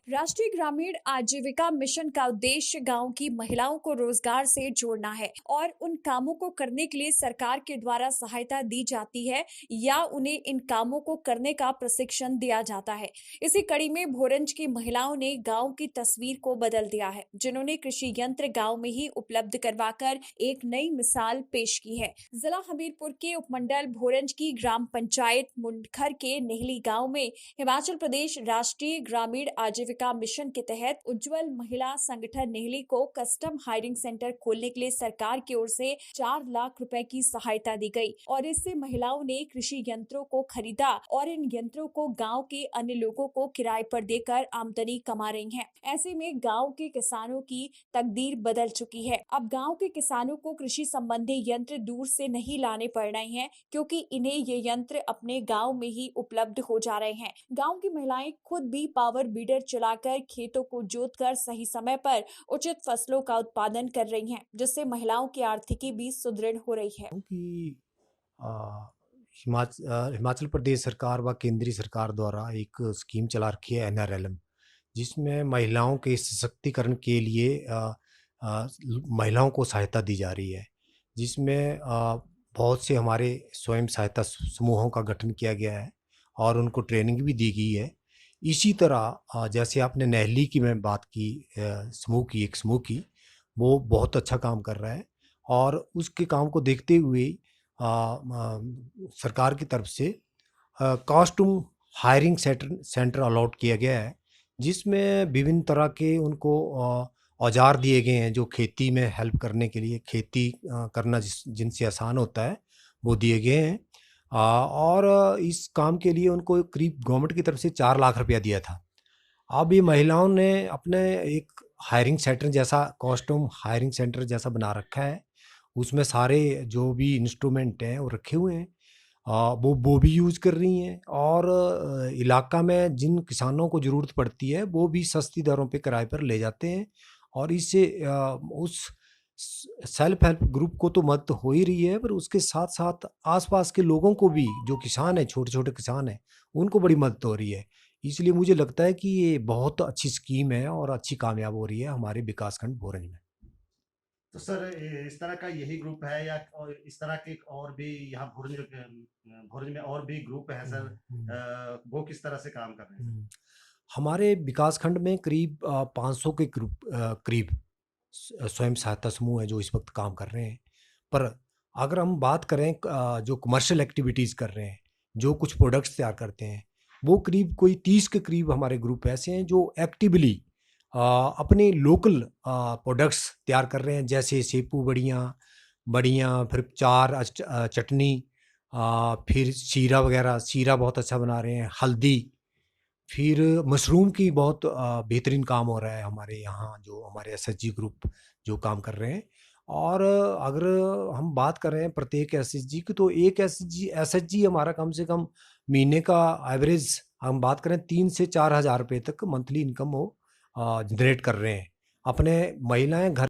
राष्ट्रीय ग्रामीण आजीविका मिशन का उद्देश्य गांव की महिलाओं को रोजगार से जोड़ना है और उन कामों को करने के लिए सरकार के द्वारा सहायता दी जाती है या उन्हें इन कामों को करने का प्रशिक्षण दिया जाता है। इसी कड़ी में भोरंज की महिलाओं ने गांव की तस्वीर को बदल दिया है, जिन्होंने कृषि यंत्र गांव में ही उपलब्ध करवाकर एक नई मिसाल पेश की है। जिला हमीरपुर के उपमंडल भोरंज की ग्राम पंचायत मुंडखर के नेहली गाँव में हिमाचल प्रदेश राष्ट्रीय ग्रामीण आजीविका मिशन के तहत उज्जवल महिला संगठन नेहली को कस्टम हायरिंग सेंटर खोलने के लिए सरकार की ओर से 4 लाख रुपए की सहायता दी गई और इससे महिलाओं ने कृषि यंत्रों को खरीदा और इन यंत्रों को गांव के अन्य लोगों को किराए पर देकर आमदनी कमा रही हैं। ऐसे में गांव के किसानों की तकदीर बदल चुकी है। अब गांव के किसानों को कृषि संबंधी यंत्र दूर से नहीं लाने पड़ रहे हैं, क्योंकि इन्हें ये यंत्र अपने गांव में ही उपलब्ध हो जा रहे हैं। गांव की महिलाएं खुद भी पावर बीडर चलाकर खेतों को जोतकर सही समय पर उचित फसलों का उत्पादन कर रही हैं, जिससे महिलाओं की आर्थिकी भी सुदृढ़ हो रही है। कि हिमाचल प्रदेश सरकार व केंद्रीय सरकार द्वारा एक स्कीम चला रखी है एनआरएलएम, जिसमें महिलाओं के सशक्तिकरण के लिए महिलाओं को सहायता दी जा रही है, जिसमें बहुत से हमारे स्वयं सहायता समूहों का गठन किया गया है और उनको ट्रेनिंग भी दी गई है। इसी तरह जैसे आपने नहली की मैं बात की, एक समूह की, वो बहुत अच्छा काम कर रहा है और उसके काम को देखते हुए सरकार की तरफ से कॉस्ट्यूम हायरिंग सेंटर अलॉट किया गया है, जिसमें विभिन्न तरह के उनको औजार दिए गए हैं जो खेती में हेल्प करने के लिए, खेती करना जिनसे आसान होता है वो दिए गए हैं। और इस काम के लिए उनको करीब गवर्नमेंट की तरफ से 4 लाख रुपया दिया था। अब ये महिलाओं ने अपने एक हायरिंग सेंटर जैसा, कॉस्ट्यूम हायरिंग सेंटर जैसा बना रखा है। उसमें सारे जो भी इंस्ट्रूमेंट हैं वो रखे हुए हैं, वो भी यूज़ कर रही हैं और इलाका में जिन किसानों को ज़रूरत पड़ती है वो भी सस्ती दरों पे किराए पर ले जाते हैं और इससे उस सेल्फ हेल्प ग्रुप को तो मदद हो ही रही है, पर उसके साथ साथ आसपास के लोगों को भी, जो किसान हैं, छोटे छोटे किसान हैं, उनको बड़ी मदद हो रही है। इसलिए मुझे लगता है कि ये बहुत अच्छी स्कीम है और अच्छी कामयाब हो रही है हमारे विकासखंड भोरंज में। तो सर, इस तरह का यही ग्रुप है या और इस तरह के और भी यहाँ भोरंज में और भी ग्रुप है सर? हम्म, हम्म, वो किस तरह से काम कर रहे हैं सर? हम्म। हमारे विकासखंड में करीब 500 के करीब स्वयं सहायता समूह है जो इस वक्त काम कर रहे हैं। पर अगर हम बात करें जो कमर्शियल एक्टिविटीज़ कर रहे हैं, जो कुछ प्रोडक्ट्स तैयार करते हैं, वो करीब कोई 30 के करीब हमारे ग्रुप ऐसे हैं जो एक्टिवली अपने लोकल प्रोडक्ट्स तैयार कर रहे हैं, जैसे सेपू बड़ियाँ बड़ियाँ, फिर चटनी, फिर शीरा वगैरह, शीरा बहुत अच्छा बना रहे हैं, हल्दी, फिर मशरूम की बहुत बेहतरीन काम हो रहा है हमारे यहाँ, जो हमारे एसएचजी ग्रुप जो काम कर रहे हैं। और अगर हम बात कर रहे हैं प्रत्येक एसएचजी की, तो एक एसएचजी हमारा कम से कम महीने का एवरेज हम बात करें 3 से 4 हज़ार रुपये तक मंथली इनकम वो जनरेट कर रहे हैं। अपने महिलाएं घर